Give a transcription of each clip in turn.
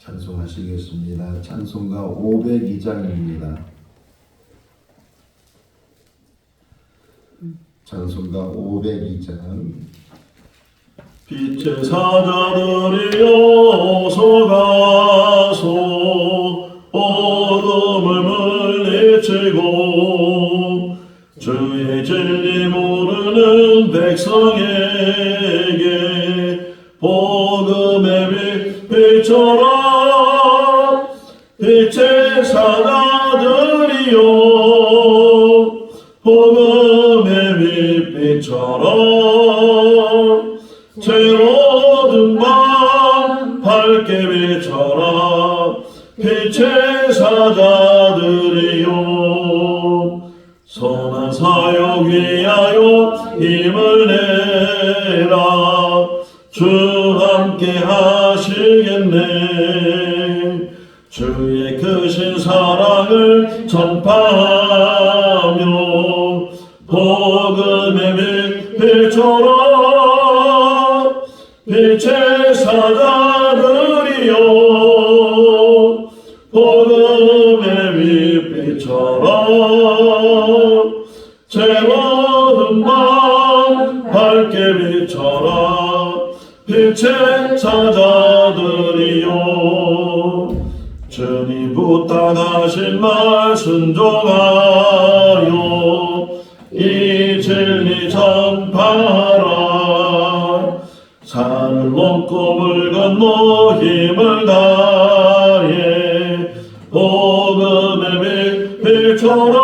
찬송하시겠습니다. 찬송가 502장입니다. 찬송가 502장. 빛의 사자들이여 서가소 어둠을 물리치고 주의 진리 모르는 백성에게 복음의 빛 비춰라. 빛의 사자들이여 복음의 빛 비춰라. 새로운 밤 밝게 비춰라. 빛의 사자들이여 선한 사역 위하여 힘을 내라. 주 함께 하시겠네. 주의 크신 사랑을 전파하며 복음의 빛 비춰라. 빛의 사자들이여 복음의 빛 비춰라. 새로운 밤 밝게 비춰라. 빛의 사자들이여 주님 부탁하신 말 순종하여 이 진리 전파하라. 산을 넘고 물 건너 힘을 다해 복음의 빛 비춰라.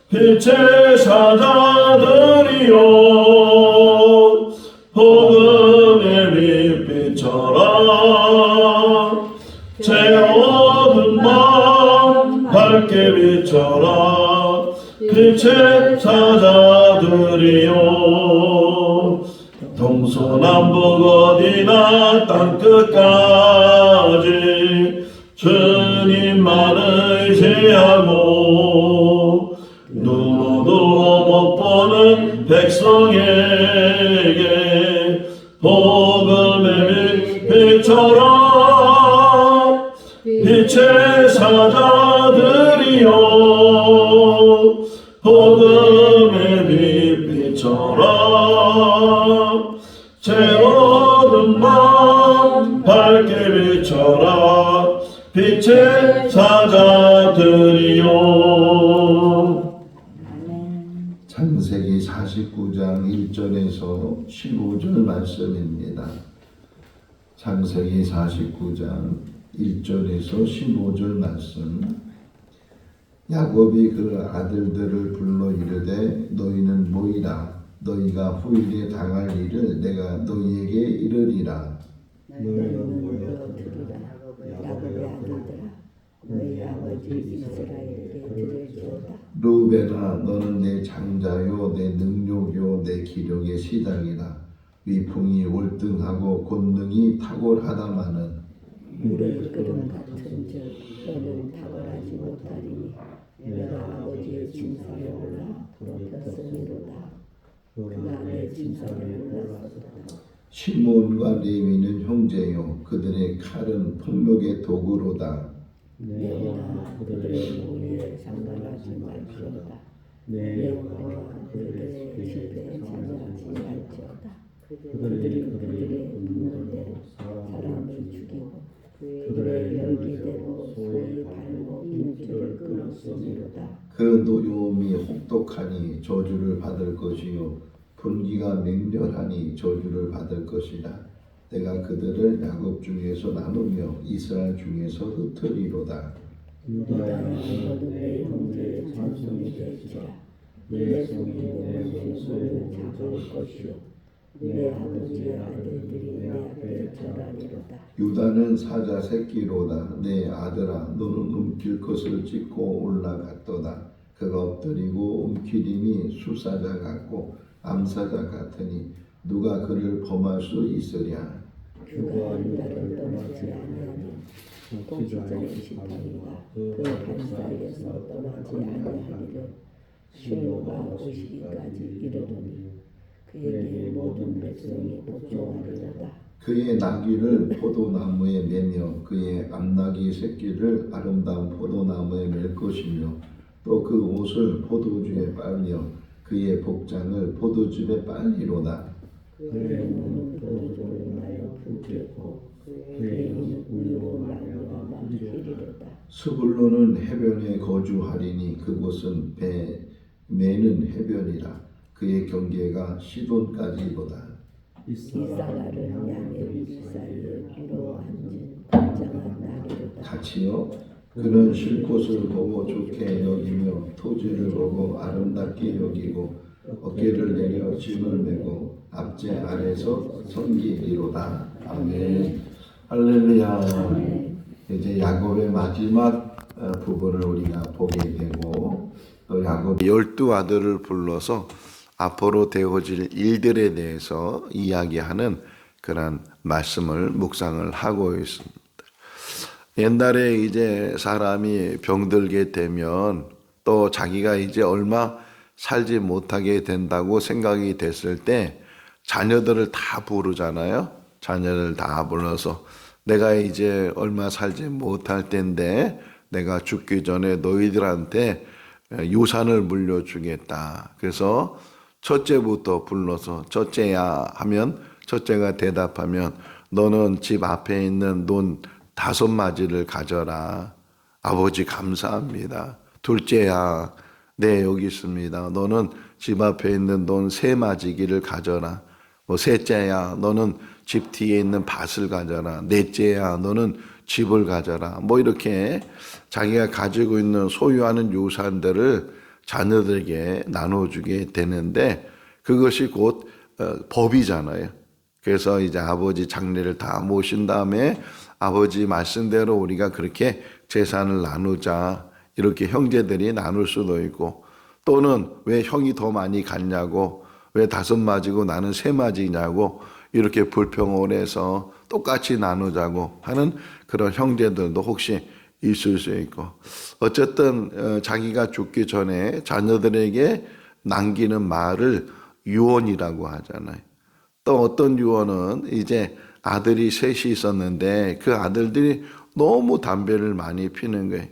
빛의 사자들이여 복음의 빛 비춰라. 새로운 밤 밝게 비춰라. 빛의 사자들이여 동서남북 어디나 땅끝까지 주님만 의지하고 눈으로 못 보는 백성에게 복음의 빛 비춰라. 빛의 사자들이여 복음의 빛 비춰라. 새로운 밤 밝게 비춰라. 빛의 사자들이여. 창세기 49장 1절에서 15절 말씀입니다. 창세기 49장 1절에서 15절 말씀. 야곱이 그 아들들을 불러 이르되 너희는 모이라. 너희가 후일에 당할 일을 내가 너희에게 이르리라. 너희는 모여 들으라. 야곱의 아들들아, 너희 아버지 이스라엘에게 들을지어다. 르우벤아 너는 내 장자요 내 능력요 내 기력의 시작이라. 위풍이 월등하고 권능이 탁월하다마는 물을 끓음 같은 즉 너는 탁월하지 못하리니 내가 아버지의 진상에 올라 부럽혔으리로다. 그가 내 진상에 올랐었다. 시몬과 레위는 형제요 그들의 칼은 폭력의 도구로다. 내가 그들의 무리에 상관하지 말지어다. 내가 그들의 집에 참여하지 말지어다. 그들이 그들의 분노대로 사람을 죽이고 그들의 열기대로 소의 발목 힘줄을 끊었으리로다. 그 노여움이 혹독하니 저주를 받을 것이요 분기가 맹렬하니 저주를 받을 것이라. 내가 그들을 야곱 중에서 나누며 이스라엘 중에서 흩으리로다. 유다야 너도 내 형제의 전손이 될지라. 내 손이 내 손을 잡을 것이요 내 아버지의 아들들이 내 앞에 절하리로다. 유다는 사자 새끼로다. 내 아들아 너는 움킬 것을 찢고 올라갔도다. 그가 엎드리고 움키림이 수사자 같고 암사자 같으니 누가 그를 범할 수 있으랴. 그가 유다를 떠나지 아니하면 통치자의 식탁이가 그 반사에서 떠나지 아니하기를 실로가 오시기까지 이르르니 그에게 모든 백성이 복종하리로다. 그의 나귀를 포도나무에 그의 암나귀 새끼를 아름다운 포도나무에 맬 것이며 또 그 옷을 포도주에 빨며 그의 복장을 포도즙에 빨리로다. 그의 눈은 포도주로 말려 붉겠고 그의 입은 우유로 말려 막히리로다. 스불론은 해변에 거주하리니 그곳은 매는 해변이라. 그의 경계가 시돈까지로다. 이사가를 양의 윗 사이에 주로 앉은 건장한 나귀로다. 같이요. 그는 쉴 곳을 보고 좋게 여기며 토지를 보고 아름답게 여기고 어깨를 내려 짐을 메고 앞제 아래서 섬기리로다. 아멘. 할렐루야. 이제 야곱의 마지막 부분을 우리가 보게 되고 또 야곱이 12아들을 불러서 앞으로 되어질 일들에 대해서 이야기하는 그런 말씀을 묵상을 하고 있습니다. 옛날에 이제 사람이 병들게 되면 또 자기가 이제 얼마 살지 못하게 된다고 생각이 됐을 때 자녀들을 다 부르잖아요. 자녀를 다 불러서 내가 이제 얼마 살지 못할 텐데 내가 죽기 전에 너희들한테 유산을 물려주겠다. 그래서 첫째부터 불러서 첫째야 하면 첫째가 대답하면 너는 집 앞에 있는 논 5마지를 가져라. 아버지 감사합니다. 둘째야, 네 여기 있습니다. 너는 집 앞에 있는 논 3마지기를 가져라. 셋째야, 너는 집 뒤에 있는 밭을 가져라. 넷째야, 너는 집을 가져라. 이렇게 자기가 가지고 있는 소유하는 유산들을 자녀들에게 나눠주게 되는데 그것이 곧 법이잖아요. 그래서 이제 아버지 장례를 다 모신 다음에 아버지 말씀대로 우리가 그렇게 재산을 나누자. 이렇게 형제들이 나눌 수도 있고 또는 왜 형이 더 많이 갔냐고 왜 5마지고 나는 3마지냐고 이렇게 불평을 해서 똑같이 나누자고 하는 그런 형제들도 혹시 있을 수 있고 어쨌든 자기가 죽기 전에 자녀들에게 남기는 말을 유언이라고 하잖아요. 또 어떤 유언은 이제 아들이 3이 있었는데 그 아들들이 너무 담배를 많이 피는 거예요.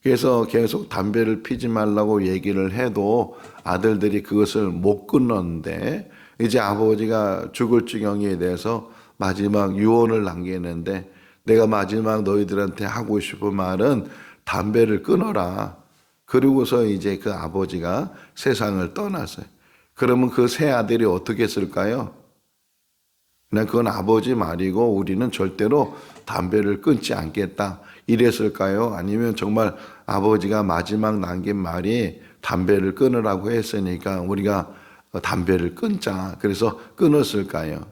그래서 계속 담배를 피지 말라고 얘기를 해도 아들들이 그것을 못 끊었는데 이제 아버지가 죽을 지경에 대해서 마지막 유언을 남기는데 내가 마지막 너희들한테 하고 싶은 말은 담배를 끊어라. 그리고서 이제 그 아버지가 세상을 떠났어요. 그러면 그 세 아들이 어떻게 했을까요? 그냥 그건 아버지 말이고 우리는 절대로 담배를 끊지 않겠다. 이랬을까요? 아니면 정말 아버지가 마지막 남긴 말이 담배를 끊으라고 했으니까 우리가 담배를 끊자. 그래서 끊었을까요?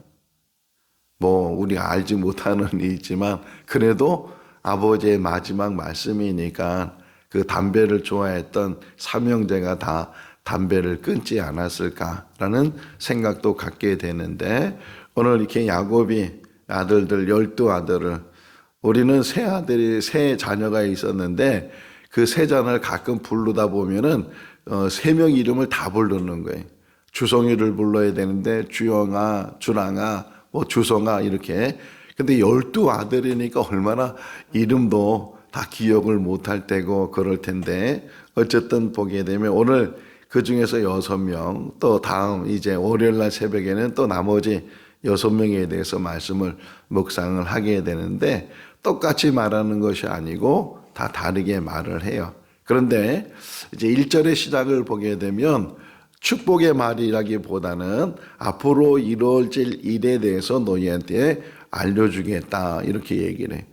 우리가 알지 못하는 일이지만 그래도 아버지의 마지막 말씀이니까 그 담배를 좋아했던 삼형제가 다 담배를 끊지 않았을까라는 생각도 갖게 되는데 오늘 이렇게 야곱이 아들들 12아들을 우리는 세 자녀가 있었는데 그 세 자녀를 가끔 부르다 보면은 3명 이름을 다 부르는 거예요. 주성이를 불러야 되는데 주영아, 주랑아, 주성아 이렇게. 근데 12아들이니까 얼마나 이름도 다 기억을 못할 때고 그럴 텐데 어쨌든 보게 되면 오늘 그 중에서 6명 또 다음 이제 월요일날 새벽에는 또 나머지 6명에 대해서 말씀을 묵상을 하게 되는데 똑같이 말하는 것이 아니고 다 다르게 말을 해요. 그런데 이제 1절의 시작을 보게 되면 축복의 말이라기보다는 앞으로 이루어질 일에 대해서 너희한테 알려주겠다 이렇게 얘기를 해요.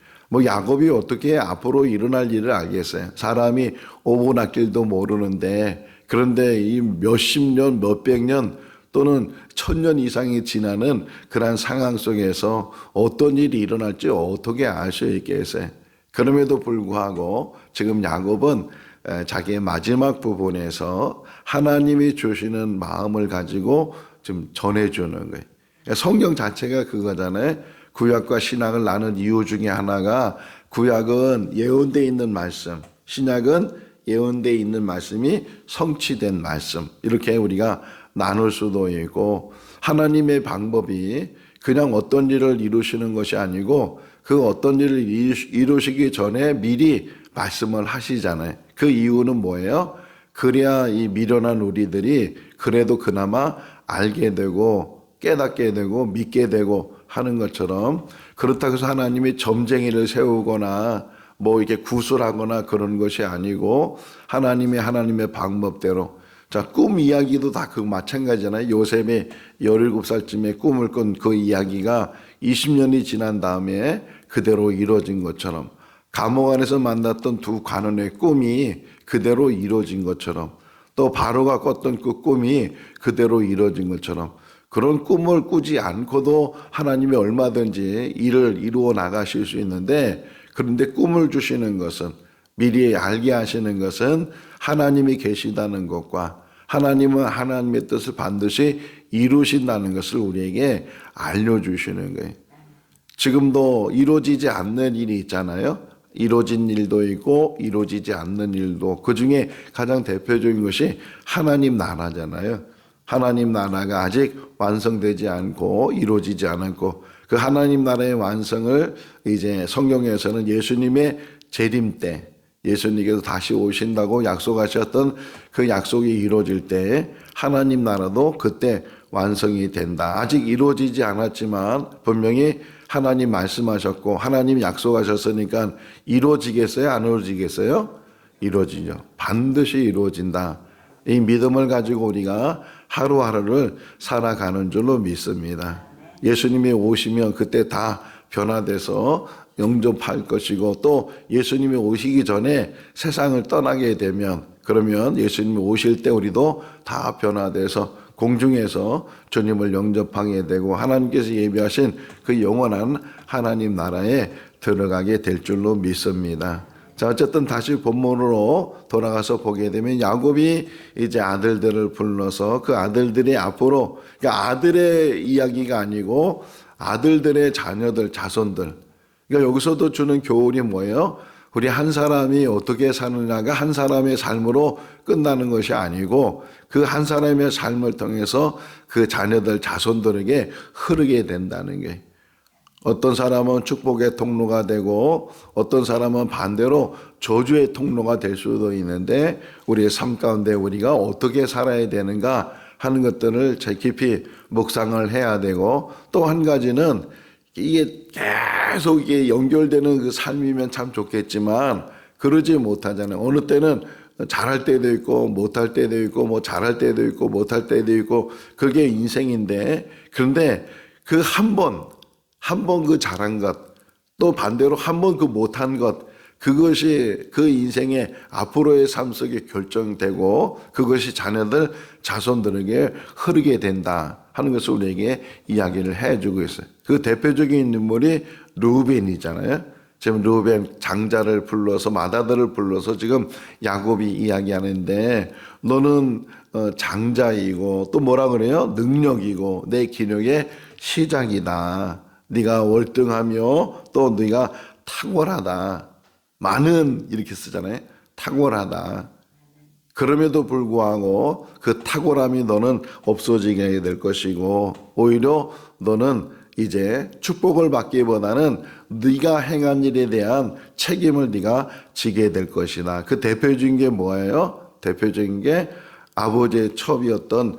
야곱이 어떻게 앞으로 일어날 일을 알겠어요? 사람이 5분 앞길도 모르는데 그런데 이 몇십 년, 몇백 년 또는 1000년 이상이 지나는 그런 상황 속에서 어떤 일이 일어날지 어떻게 알 수 있겠어요? 그럼에도 불구하고 지금 야곱은 자기의 마지막 부분에서 하나님이 주시는 마음을 가지고 좀 전해주는 거예요. 성경 자체가 그거잖아요. 구약과 신약을 나눈 이유 중에 하나가 구약은 예언되어 있는 말씀, 신약은 예언되어 있는 말씀이 성취된 말씀 이렇게 우리가 나눌 수도 있고 하나님의 방법이 그냥 어떤 일을 이루시는 것이 아니고 그 어떤 일을 이루시기 전에 미리 말씀을 하시잖아요. 그 이유는 뭐예요? 그래야 이 미련한 우리들이 그래도 그나마 알게 되고 깨닫게 되고 믿게 되고 하는 것처럼, 그렇다고 해서 하나님이 점쟁이를 세우거나 뭐 이렇게 구술하거나 그런 것이 아니고 하나님의 방법대로. 자, 꿈 이야기도 다 그 마찬가지잖아요. 요셉이 17살쯤에 꿈을 꾼 그 이야기가 20년이 지난 다음에 그대로 이루어진 것처럼, 감옥 안에서 만났던 두 관원의 꿈이 그대로 이루어진 것처럼, 또 바로가 꿨던 그 꿈이 그대로 이루어진 것처럼, 그런 꿈을 꾸지 않고도 하나님이 얼마든지 일을 이루어 나가실 수 있는데, 그런데 꿈을 주시는 것은, 미리 알게 하시는 것은 하나님이 계시다는 것과 하나님은 하나님의 뜻을 반드시 이루신다는 것을 우리에게 알려주시는 거예요. 지금도 이루어지지 않는 일이 있잖아요. 이루어진 일도 있고 이루어지지 않는 일도, 그 중에 가장 대표적인 것이 하나님 나라잖아요. 하나님 나라가 아직 완성되지 않고 이루어지지 않았고, 그 하나님 나라의 완성을 이제 성경에서는 예수님의 재림 때, 예수님께서 다시 오신다고 약속하셨던 그 약속이 이루어질 때 하나님 나라도 그때 완성이 된다. 아직 이루어지지 않았지만 분명히 하나님 말씀하셨고 하나님 약속하셨으니까 이루어지겠어요? 안 이루어지겠어요? 이루어지죠. 반드시 이루어진다. 이 믿음을 가지고 우리가 하루하루를 살아가는 줄로 믿습니다. 예수님이 오시면 그때 다 변화돼서 영접할 것이고, 또 예수님이 오시기 전에 세상을 떠나게 되면, 그러면 예수님이 오실 때 우리도 다 변화돼서 공중에서 주님을 영접하게 되고 하나님께서 예비하신 그 영원한 하나님 나라에 들어가게 될 줄로 믿습니다. 자, 어쨌든 다시 본문으로 돌아가서 보게 되면 야곱이 이제 아들들을 불러서 그 아들들이 앞으로, 그러니까 아들의 이야기가 아니고 아들들의 자녀들, 자손들. 그러니까 여기서도 주는 교훈이 뭐예요? 우리 한 사람이 어떻게 사느냐가 한 사람의 삶으로 끝나는 것이 아니고 그 한 사람의 삶을 통해서 그 자녀들, 자손들에게 흐르게 된다는 게, 어떤 사람은 축복의 통로가 되고 어떤 사람은 반대로 저주의 통로가 될 수도 있는데, 우리의 삶 가운데 우리가 어떻게 살아야 되는가 하는 것들을 제 깊이 묵상을 해야 되고, 또 한 가지는 이게 계속 이게 연결되는 그 삶이면 참 좋겠지만 그러지 못하잖아요. 어느 때는 잘할 때도 있고 못할 때도 있고, 뭐 잘할 때도 있고 못할 때도 있고, 그게 인생인데, 그런데 그 한 번 그 잘한 것, 또 반대로 한 번 그 못한 것, 그것이 그 인생의 앞으로의 삶 속에 결정되고 그것이 자녀들, 자손들에게 흐르게 된다 하는 것을 우리에게 이야기를 해주고 있어요. 그 대표적인 인물이 르우벤이잖아요. 지금 르우벤 장자를 불러서, 맏아들을 불러서 지금 야곱이 이야기하는데, 너는 장자이고 또 뭐라 그래요? 능력이고 내 기력의 시작이다. 네가 월등하며 또 네가 탁월하다. 많은, 이렇게 쓰잖아요. 탁월하다. 그럼에도 불구하고 그 탁월함이 너는 없어지게 될 것이고, 오히려 너는 이제 축복을 받기보다는 네가 행한 일에 대한 책임을 네가 지게 될 것이다. 그 대표적인 게 뭐예요? 대표적인 게 아버지의 첩이었던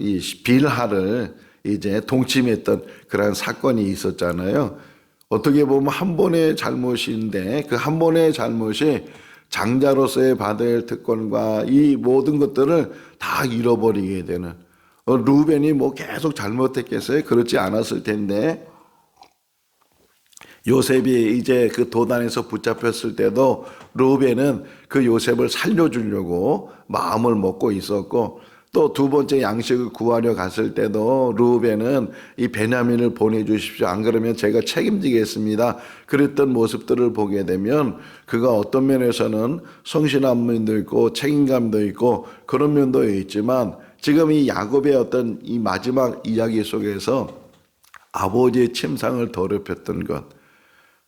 이 빌하를 이제 동침했던 그런 사건이 있었잖아요. 어떻게 보면 한 번의 잘못인데 그 한 번의 잘못이 장자로서의 받아야 할 특권과 이 모든 것들을 다 잃어버리게 되는, 르우벤이 뭐 계속 잘못했겠어요? 그렇지 않았을 텐데, 요셉이 이제 그 도단에서 붙잡혔을 때도 르우벤은 그 요셉을 살려주려고 마음을 먹고 있었고, 또 두 번째 양식을 구하려 갔을 때도 르우벤은 이 베냐민을 보내주십시오. 안 그러면 제가 책임지겠습니다. 그랬던 모습들을 보게 되면 그가 어떤 면에서는 성실한 면도 있고 책임감도 있고 그런 면도 있지만, 지금 이 야곱의 어떤 이 마지막 이야기 속에서 아버지의 침상을 더럽혔던 것,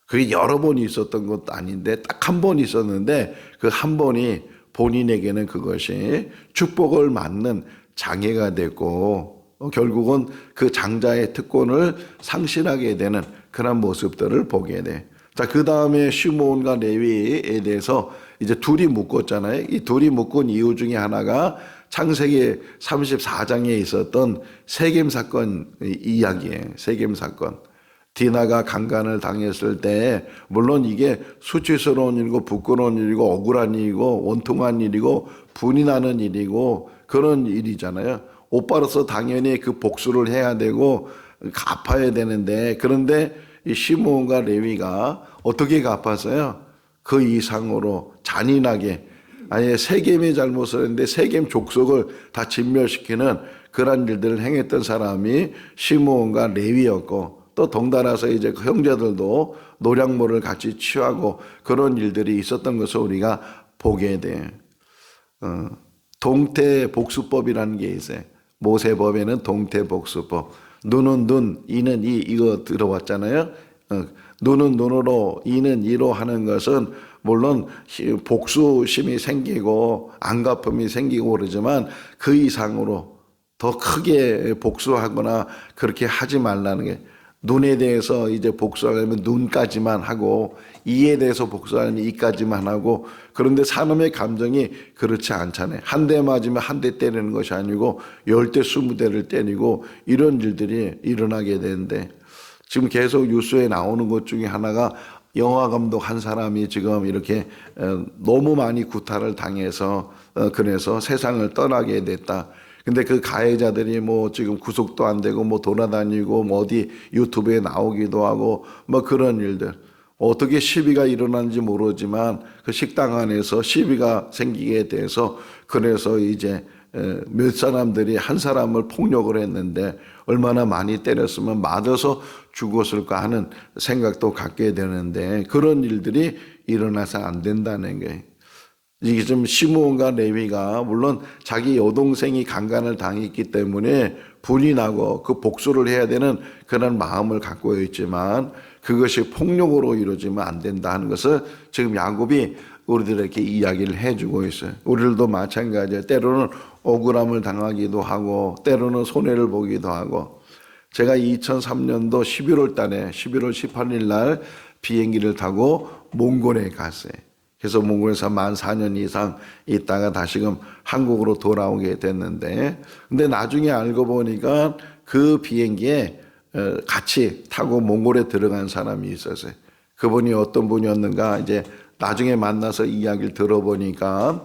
그게 여러 번 있었던 것도 아닌데 딱 한 번 있었는데 그 한 번이 본인에게는 그것이 축복을 맞는 장애가 되고 결국은 그 장자의 특권을 상실하게 되는 그런 모습들을 보게 돼. 자, 그 다음에 시므온과 레위에 대해서 이제 둘이 묶었잖아요. 이 둘이 묶은 이유 중에 하나가 창세기 34장에 있었던 세겜 사건 이야기예요. 세겜 사건. 디나가 강간을 당했을 때 물론 이게 수치스러운 일이고 부끄러운 일이고 억울한 일이고 원통한 일이고 분이 나는 일이고 그런 일이잖아요. 오빠로서 당연히 그 복수를 해야 되고 갚아야 되는데, 그런데 이 시므온과 레위가 어떻게 갚았어요? 그 이상으로 잔인하게, 아예 세겜의 잘못을 했는데 세겜 족속을 다 진멸시키는 그런 일들을 행했던 사람이 시므온과 레위였고, 또 덩달아서 이제 그 형제들도 노략물을 같이 취하고 그런 일들이 있었던 것을 우리가 보게 돼. 동태복수법이라는 게 있어요. 모세법에는 동태복수법. 눈은 눈, 이는 이, 이거 들어봤잖아요. 눈은 눈으로, 이는 이로 하는 것은 물론 복수심이 생기고 안갚음이 생기고 그러지만 그 이상으로 더 크게 복수하거나 그렇게 하지 말라는 게, 눈에 대해서 이제 복수하려면 눈까지만 하고 이에 대해서 복수하려면 이까지만 하고, 그런데 사람의 감정이 그렇지 않잖아요. 한 대 맞으면 한 대 때리는 것이 아니고 10대 20대를 때리고 이런 일들이 일어나게 되는데, 지금 계속 뉴스에 나오는 것 중에 하나가 영화 감독 한 사람이 지금 이렇게 너무 많이 구타를 당해서 그래서 세상을 떠나게 됐다. 근데 그 가해자들이 뭐 지금 구속도 안 되고 뭐 돌아다니고 뭐 어디 유튜브에 나오기도 하고 뭐 그런 일들. 어떻게 시비가 일어나는지 모르지만 그 식당 안에서 시비가 생기게 돼서 그래서 이제 몇 사람들이 한 사람을 폭력을 했는데 얼마나 많이 때렸으면 맞아서 죽었을까 하는 생각도 갖게 되는데, 그런 일들이 일어나서 안 된다는 거예요. 이게 좀 시므온과 레위가 물론 자기 여동생이 강간을 당했기 때문에 분이 나고 그 복수를 해야 되는 그런 마음을 갖고 있지만 그것이 폭력으로 이루어지면 안 된다 하는 것을 지금 야곱이 우리들에게 이야기를 해주고 있어요. 우리들도 마찬가지예요. 때로는 억울함을 당하기도 하고 때로는 손해를 보기도 하고. 제가 2003년도 11월 달에 11월 18일 날 비행기를 타고 몽골에 갔어요. 그래서 몽골에서 만 4년 이상 있다가 다시금 한국으로 돌아오게 됐는데, 근데 나중에 알고 보니까 그 비행기에 같이 타고 몽골에 들어간 사람이 있었어요. 그분이 어떤 분이었는가 이제 나중에 만나서 이야기를 들어보니까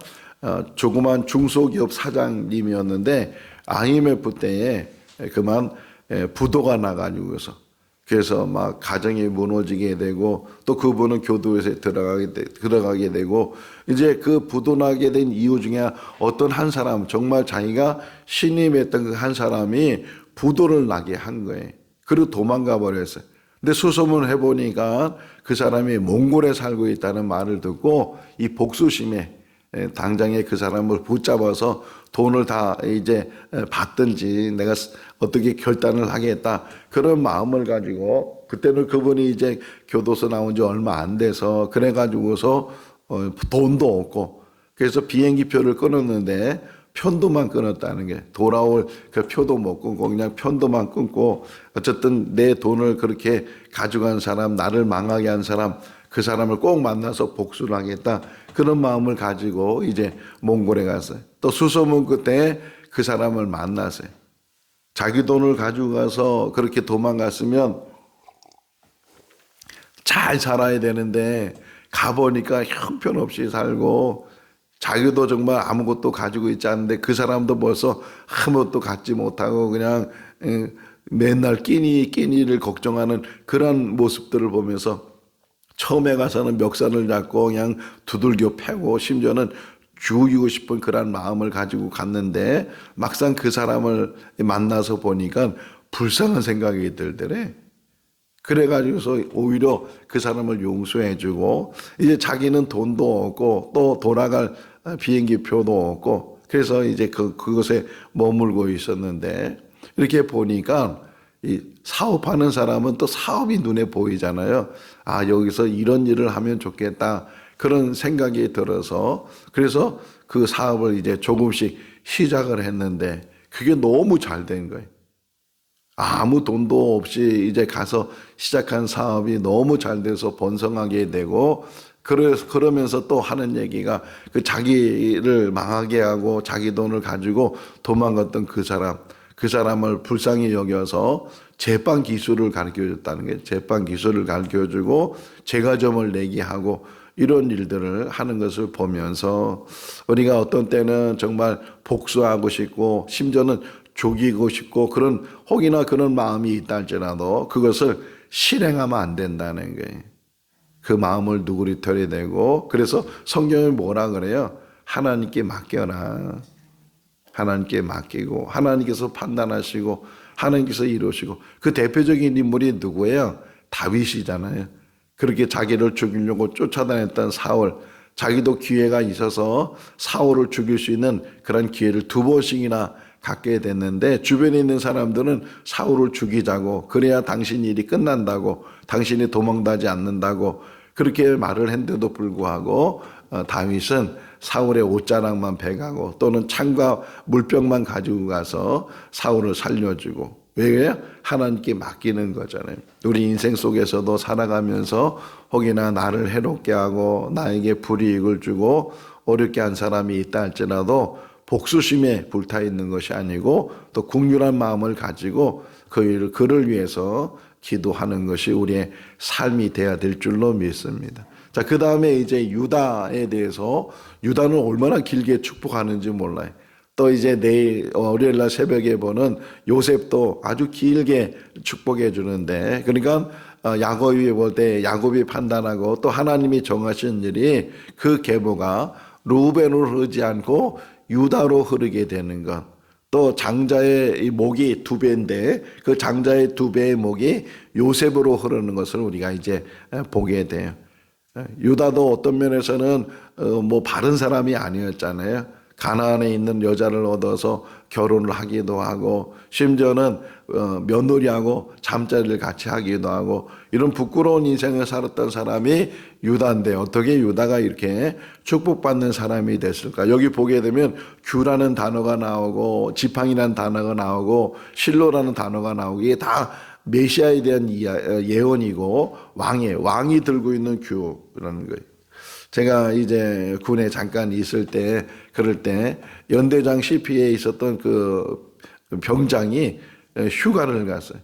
조그만 중소기업 사장님이었는데 IMF 때에 그만 부도가 나가지고서 그래서 막 가정이 무너지게 되고 또 그분은 교도소에 들어가게 되고, 이제 그 부도나게 된 이유 중에 어떤 한 사람, 정말 자기가 신임했던 그 한 사람이 부도를 나게 한 거예요. 그리고 도망가 버렸어요. 근데 수소문을 해보니까 그 사람이 몽골에 살고 있다는 말을 듣고 이 복수심에 당장에 그 사람을 붙잡아서 돈을 다 이제 받든지 내가 어떻게 결단을 하겠다 그런 마음을 가지고, 그때는 그분이 이제 교도소 나온 지 얼마 안 돼서 그래가지고서 돈도 없고 그래서 비행기표를 끊었는데 편도만 끊었다는 게, 돌아올 그 표도 못 끊고 그냥 편도만 끊고 어쨌든 내 돈을 그렇게 가져간 사람, 나를 망하게 한 사람, 그 사람을 꼭 만나서 복수를 하겠다 그런 마음을 가지고 이제 몽골에 갔어요. 또 수소문 끝에 그 사람을 만났어요. 자기 돈을 가지고 가서 그렇게 도망갔으면 잘 살아야 되는데 가보니까 형편없이 살고 자기도 정말 아무것도 가지고 있지 않은데 그 사람도 벌써 아무것도 갖지 못하고 그냥 맨날 끼니를 걱정하는 그런 모습들을 보면서 처음에 가서는 멱살을 잡고 그냥 두들겨 패고 심지어는 죽이고 싶은 그런 마음을 가지고 갔는데 막상 그 사람을 만나서 보니까 불쌍한 생각이 들더래. 그래가지고서 오히려 그 사람을 용서해주고 이제 자기는 돈도 없고 또 돌아갈 비행기 표도 없고 그래서 이제 그것에 머물고 있었는데, 이렇게 보니까 이 사업하는 사람은 또 사업이 눈에 보이잖아요. 아, 여기서 이런 일을 하면 좋겠다 그런 생각이 들어서 그래서 그 사업을 이제 조금씩 시작을 했는데 그게 너무 잘 된 거예요. 아무 돈도 없이 이제 가서 시작한 사업이 너무 잘 돼서 번성하게 되고, 그러면서 또 하는 얘기가 그 자기를 망하게 하고 자기 돈을 가지고 도망갔던 그 사람을 불쌍히 여겨서 제빵 기술을 가르쳐 줬다는 게, 제빵 기술을 가르쳐 주고 제과점을 내게 하고 이런 일들을 하는 것을 보면서 우리가 어떤 때는 정말 복수하고 싶고 심지어는 죽이고 싶고 그런 혹이나 그런 마음이 있다 할지라도 그것을 실행하면 안 된다는 거예요. 그 마음을 누구리터야 되고, 그래서 성경이 뭐라 그래요? 하나님께 맡겨라. 하나님께 맡기고 하나님께서 판단하시고 하나님께서 이루시고. 그 대표적인 인물이 누구예요? 다윗이잖아요. 그렇게 자기를 죽이려고 쫓아다녔던 사울, 자기도 기회가 있어서 사울을 죽일 수 있는 그런 기회를 2번씩이나 갖게 됐는데, 주변에 있는 사람들은 사울을 죽이자고, 그래야 당신 일이 끝난다고, 당신이 도망가지 않는다고 그렇게 말을 했는데도 불구하고 다윗은 사울의 옷자락만 베가고 또는 창과 물병만 가지고 가서 사울을 살려주고. 왜요? 하나님께 맡기는 거잖아요. 우리 인생 속에서도 살아가면서 혹이나 나를 해롭게 하고 나에게 불이익을 주고 어렵게 한 사람이 있다 할지라도 복수심에 불타 있는 것이 아니고 또 긍휼한 마음을 가지고 그를 위해서 기도하는 것이 우리의 삶이 되어야 될 줄로 믿습니다. 자, 그 다음에 이제 유다에 대해서, 유다는 얼마나 길게 축복하는지 몰라요. 또 이제 내일 월요일 날 새벽에 보는 요셉도 아주 길게 축복해 주는데, 그러니까 야곱이 볼 때 야곱이 판단하고 또 하나님이 정하신 일이 그 계보가 루벤으로 흐르지 않고 유다로 흐르게 되는 것. 또 장자의 목이 2배인데 그 장자의 2배의 목이 요셉으로 흐르는 것을 우리가 이제 보게 돼요. 유다도 어떤 면에서는 뭐 바른 사람이 아니었잖아요. 가나안에 있는 여자를 얻어서 결혼을 하기도 하고 심지어는 며느리하고 잠자리를 같이 하기도 하고 이런 부끄러운 인생을 살았던 사람이 유다인데 어떻게 유다가 이렇게 축복받는 사람이 됐을까? 여기 보게 되면 규라는 단어가 나오고 지팡이라는 단어가 나오고 실로라는 단어가 나오고 이게 다 메시아에 대한 예언이고 왕이 들고 있는 규라는 거예요. 제가 이제 군에 잠깐 있을 때, 그럴 때 연대장 CP에 있었던 그 병장이 휴가를 갔어요.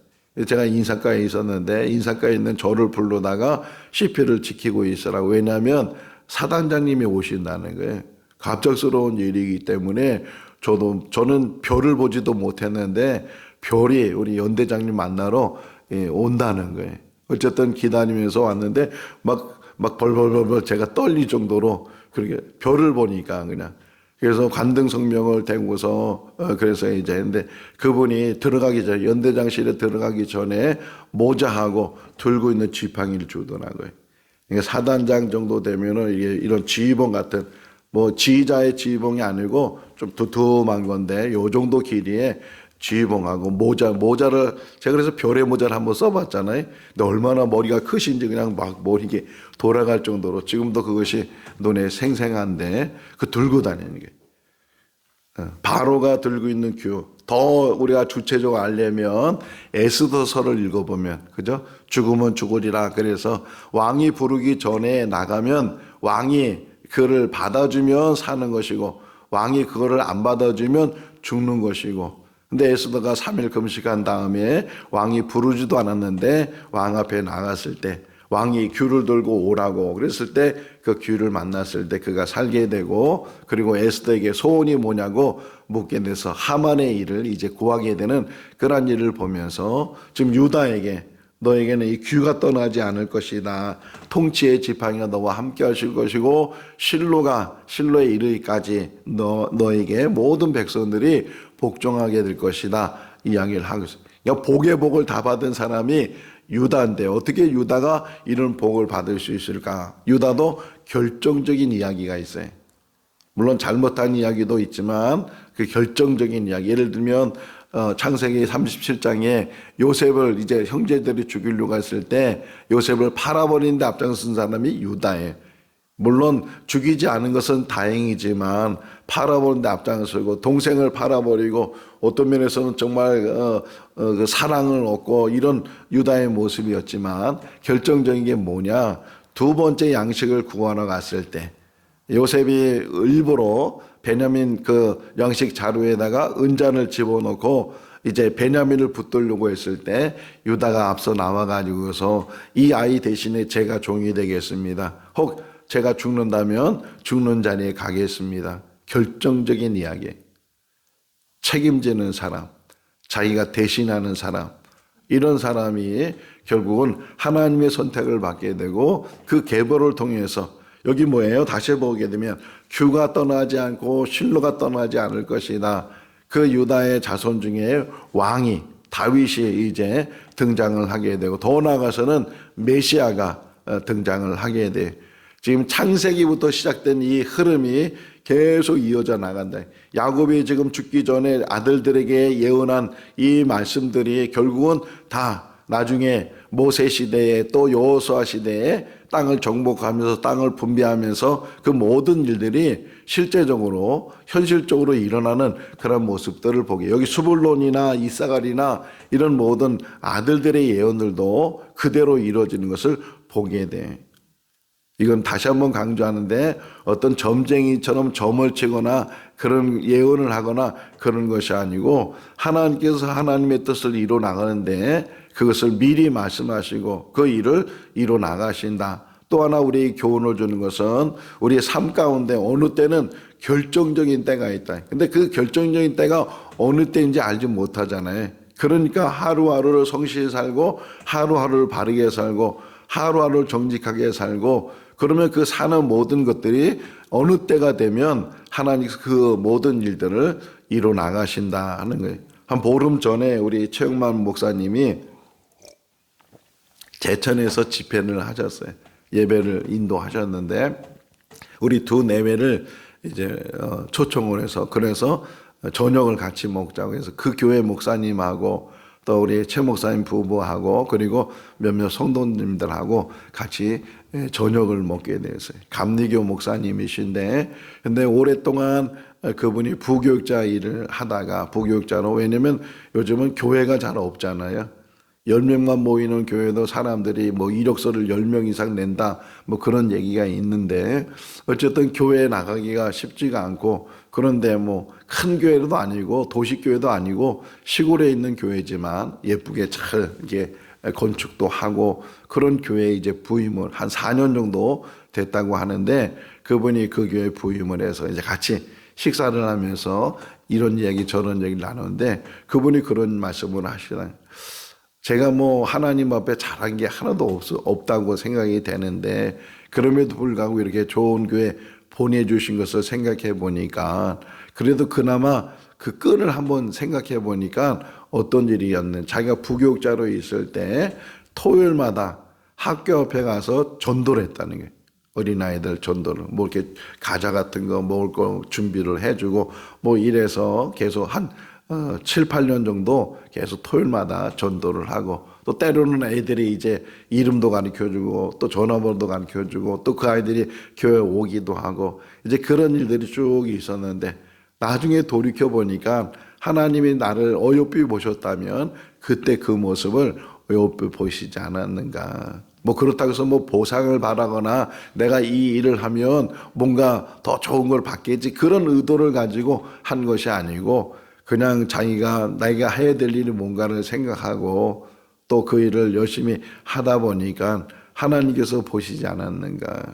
제가 인사과에 있었는데 인사과에 있는 저를 부르다가 CP를 지키고 있으라고. 왜냐하면 사단장님이 오신다는 거예요. 갑작스러운 일이기 때문에 저는 별을 보지도 못했는데 별이 우리 연대장님 만나러 온다는 거예요. 어쨌든 기다리면서 왔는데 막 벌벌벌 제가 떨릴 정도로 그렇게 별을 보니까 그냥. 그래서 관등성명을 대고서 그래서 이제 근데 그분이 들어가기 전에 연대장실에 들어가기 전에 모자하고 들고 있는 지팡이를 주더라고요. 그러니까 사단장 정도 되면은 이게 이런 지휘봉 같은 뭐 지휘자의 지휘봉이 아니고 좀 두툼한 건데 요 정도 길이에 지휘봉하고 모자를 제가 그래서 별의 모자를 한번 써봤잖아요. 근데 얼마나 머리가 크신지 그냥 막 머리가 돌아갈 정도로 지금도 그것이 눈에 생생한데 그 들고 다니는 게 바로가 들고 있는 규. 더 우리가 주체적으로 알려면 에스더서를 읽어보면 그죠? 죽으면 죽으리라. 그래서 왕이 부르기 전에 나가면 왕이 그를 받아주면 사는 것이고 왕이 그거를 안 받아주면 죽는 것이고. 근데 에스더가 3일 금식한 다음에 왕이 부르지도 않았는데 왕 앞에 나갔을 때 왕이 규를 들고 오라고 그랬을 때 그 규를 만났을 때 그가 살게 되고 그리고 에스더에게 소원이 뭐냐고 묻게 돼서 하만의 일을 이제 구하게 되는 그런 일을 보면서 지금 유다에게 너에게는 이 규가 떠나지 않을 것이다. 통치의 지팡이가 너와 함께 하실 것이고 실로에 이르기까지 너에게 모든 백성들이 복종하게 될 것이다. 이야기를 하고 있습니다. 그러니까 복의 복을 다 받은 사람이 유다인데 어떻게 유다가 이런 복을 받을 수 있을까? 유다도 결정적인 이야기가 있어요. 물론 잘못한 이야기도 있지만 그 결정적인 이야기. 예를 들면 창세기 37장에 요셉을 이제 형제들이 죽이려고 했을 때 요셉을 팔아버리는데 앞장선 사람이 유다예요. 물론 죽이지 않은 것은 다행이지만 팔아버리는데 앞장서고 동생을 팔아버리고 어떤 면에서는 정말 그 사랑을 얻고 이런 유다의 모습이었지만 결정적인 게 뭐냐? 두 번째 양식을 구하러 갔을 때 요셉이 일부러 베냐민 그 양식 자루에다가 은잔을 집어넣고 이제 베냐민을 붙들려고 했을 때 유다가 앞서 나와가지고서 이 아이 대신에 제가 종이 되겠습니다. 혹 제가 죽는다면 죽는 자리에 가겠습니다. 결정적인 이야기. 책임지는 사람, 자기가 대신하는 사람, 이런 사람이 결국은 하나님의 선택을 받게 되고 그 계보를 통해서 여기 뭐예요? 다시 보게 되면 규가 떠나지 않고 실로가 떠나지 않을 것이다. 그 유다의 자손 중에 왕이 다윗이 이제 등장을 하게 되고 더 나아가서는 메시아가 등장을 하게 돼. 지금 창세기부터 시작된 이 흐름이 계속 이어져 나간다. 야곱이 지금 죽기 전에 아들들에게 예언한 이 말씀들이 결국은 다 나중에 모세 시대에 또 여호수아 시대에 땅을 정복하면서 땅을 분배하면서 그 모든 일들이 실제적으로 현실적으로 일어나는 그런 모습들을 보게. 여기 수불론이나 이사갈이나 이런 모든 아들들의 예언들도 그대로 이루어지는 것을 보게 돼. 이건 다시 한번 강조하는데 어떤 점쟁이처럼 점을 치거나 그런 예언을 하거나 그런 것이 아니고 하나님께서 하나님의 뜻을 이뤄 나가는데 그것을 미리 말씀하시고 그 일을 이뤄 나가신다. 또 하나 우리 교훈을 주는 것은 우리의 삶 가운데 어느 때는 결정적인 때가 있다. 근데 그 결정적인 때가 어느 때인지 알지 못하잖아요. 그러니까 하루하루를 성실히 살고 하루하루를 바르게 살고 하루하루를 정직하게 살고 그러면 그 사는 모든 것들이 어느 때가 되면 하나님 그 모든 일들을 이뤄 나가신다 하는 거예요. 한 보름 전에 우리 최영만 목사님이 제천에서 집회를 하셨어요. 예배를 인도하셨는데 우리 두 내외를 이제 초청을 해서 그래서 저녁을 같이 먹자고 해서 그 교회 목사님하고 또 우리 최 목사님 부부하고 그리고 몇몇 성도님들하고 같이 저녁을 먹게 됐어요. 감리교 목사님이신데 근데 오랫동안 그분이 부교육자 일을 하다가 부교육자로 왜냐면 요즘은 교회가 잘 없잖아요. 10명만 모이는 교회도 사람들이 뭐 이력서를 10명 이상 낸다 뭐 그런 얘기가 있는데 어쨌든 교회에 나가기가 쉽지가 않고 그런데 뭐 큰 교회도 아니고 도시교회도 아니고 시골에 있는 교회지만 예쁘게 잘 이게 건축도 하고 그런 교회에 이제 부임을 한 4년 정도 됐다고 하는데 그분이 그 교회에 부임을 해서 이제 같이 식사를 하면서 이런 얘기 저런 얘기를 나누는데 그분이 그런 말씀을 하시더라고요. 제가 뭐 하나님 앞에 잘한 게 하나도 없다고 생각이 되는데 그럼에도 불구하고 이렇게 좋은 교회 보내주신 것을 생각해 보니까 그래도 그나마 그 끈을 한번 생각해 보니까 어떤 일이었는지 자기가 부교육자로 있을 때 토요일마다 학교 앞에 가서 전도를 했다는 거예요. 어린아이들 전도를 뭐 이렇게 과자 같은 거 먹을 거 준비를 해주고 뭐 이래서 계속 한 7, 8년 정도 계속 토요일마다 전도를 하고 또 때로는 애들이 이제 이름도 가르쳐주고 또 전화번호도 가르쳐주고 또 그 아이들이 교회 오기도 하고 이제 그런 일들이 쭉 있었는데 나중에 돌이켜보니까 하나님이 나를 어여삐 보셨다면 그때 그 모습을 어여삐 보시지 않았는가. 뭐 그렇다고 해서 뭐 보상을 바라거나 내가 이 일을 하면 뭔가 더 좋은 걸 받겠지 그런 의도를 가지고 한 것이 아니고 그냥 자기가 내가 해야 될 일이 뭔가를 생각하고 또 그 일을 열심히 하다 보니까 하나님께서 보시지 않았는가.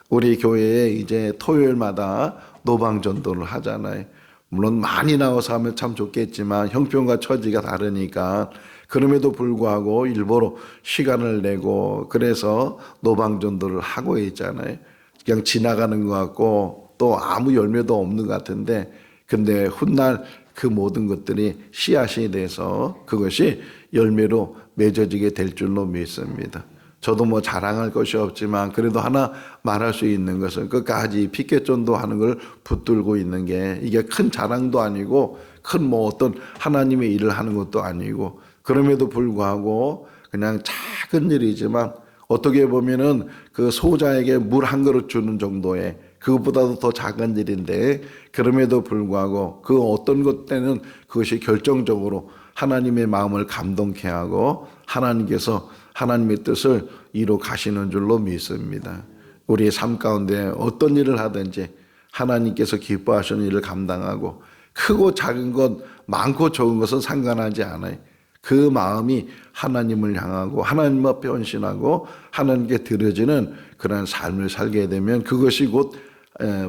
우리 교회에 이제 토요일마다 노방전도를 하잖아요. 물론 많이 나와서 하면 참 좋겠지만 형편과 처지가 다르니까 그럼에도 불구하고 일부러 시간을 내고 그래서 노방전도를 하고 있잖아요. 그냥 지나가는 것 같고 또 아무 열매도 없는 것 같은데 근데 훗날 그 모든 것들이 씨앗이 돼서 그것이 열매로 맺어지게 될 줄로 믿습니다. 저도 뭐 자랑할 것이 없지만 그래도 하나 말할 수 있는 것은 끝까지 피켓전도 하는 걸 붙들고 있는 게 이게 큰 자랑도 아니고 큰 뭐 어떤 하나님의 일을 하는 것도 아니고 그럼에도 불구하고 그냥 작은 일이지만 어떻게 보면은 그 소자에게 물 한 그릇 주는 정도의 그것보다도 더 작은 일인데 그럼에도 불구하고 그 어떤 것 때는 그것이 결정적으로 하나님의 마음을 감동케 하고 하나님께서 하나님의 뜻을 이루 가시는 줄로 믿습니다. 우리의 삶 가운데 어떤 일을 하든지 하나님께서 기뻐하시는 일을 감당하고 크고 작은 것 많고 적은 것은 상관하지 않아요. 그 마음이 하나님을 향하고 하나님 앞에 헌신하고 하나님께 드려지는 그런 삶을 살게 되면 그것이 곧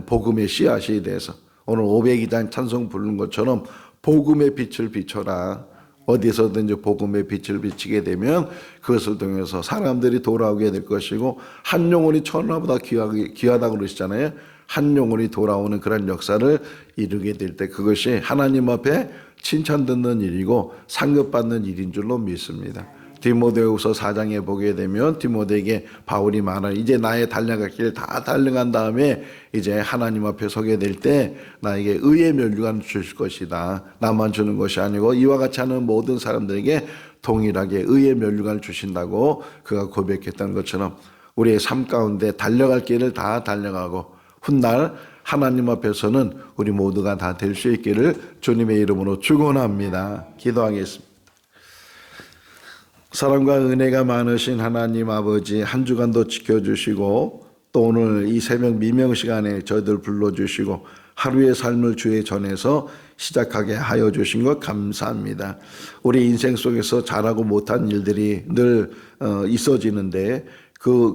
복음의 씨앗이 돼서 오늘 502장 찬송 부르는 것처럼 복음의 빛을 비춰라. 어디서든지 복음의 빛을 비치게 되면 그것을 통해서 사람들이 돌아오게 될 것이고 한 영혼이 천하보다 귀하다고 그러시잖아요. 한 영혼이 돌아오는 그런 역사를 이루게 될 때 그것이 하나님 앞에 칭찬 듣는 일이고 상급받는 일인 줄로 믿습니다. 디모데후서 4장에 보게 되면 디모데에게 바울이 말하는 이제 나의 달려갈 길 다 달려간 다음에 이제 하나님 앞에 서게 될 때 나에게 의의 면류관을 주실 것이다. 나만 주는 것이 아니고 이와 같이 하는 모든 사람들에게 동일하게 의의 면류관을 주신다고 그가 고백했던 것처럼 우리의 삶 가운데 달려갈 길을 다 달려가고 훗날 하나님 앞에서는 우리 모두가 다 될 수 있기를 주님의 이름으로 축원합니다. 기도하겠습니다. 사랑과 은혜가 많으신 하나님 아버지 한 주간도 지켜주시고 또 오늘 이 새벽 미명 시간에 저희들 불러주시고 하루의 삶을 주에 전해서 시작하게 하여 주신 것 감사합니다. 우리 인생 속에서 잘하고 못한 일들이 늘 있어지는데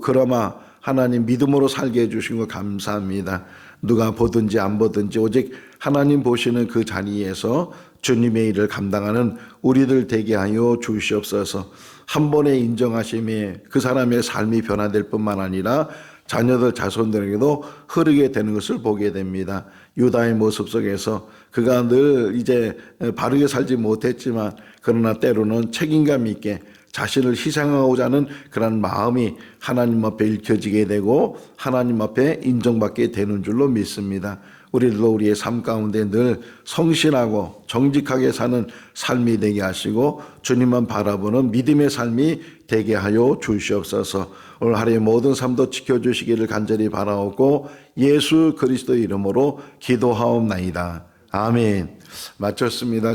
그나마 하나님 믿음으로 살게 해주신 것 감사합니다. 누가 보든지 안 보든지 오직 하나님 보시는 그 자리에서 주님의 일을 감당하는 우리들 되게 하여 주시옵소서. 한 번에 인정하심에 그 사람의 삶이 변화될 뿐만 아니라 자녀들 자손들에게도 흐르게 되는 것을 보게 됩니다. 유다의 모습 속에서 그가 늘 이제 바르게 살지 못했지만 그러나 때로는 책임감 있게 자신을 희생하고자 하는 그런 마음이 하나님 앞에 읽혀지게 되고 하나님 앞에 인정받게 되는 줄로 믿습니다. 우리들도 우리의 삶 가운데 늘 성실하고 정직하게 사는 삶이 되게 하시고 주님만 바라보는 믿음의 삶이 되게 하여 주시옵소서. 오늘 하루의 모든 삶도 지켜주시기를 간절히 바라오고 예수 그리스도 이름으로 기도하옵나이다. 아멘. 마쳤습니다.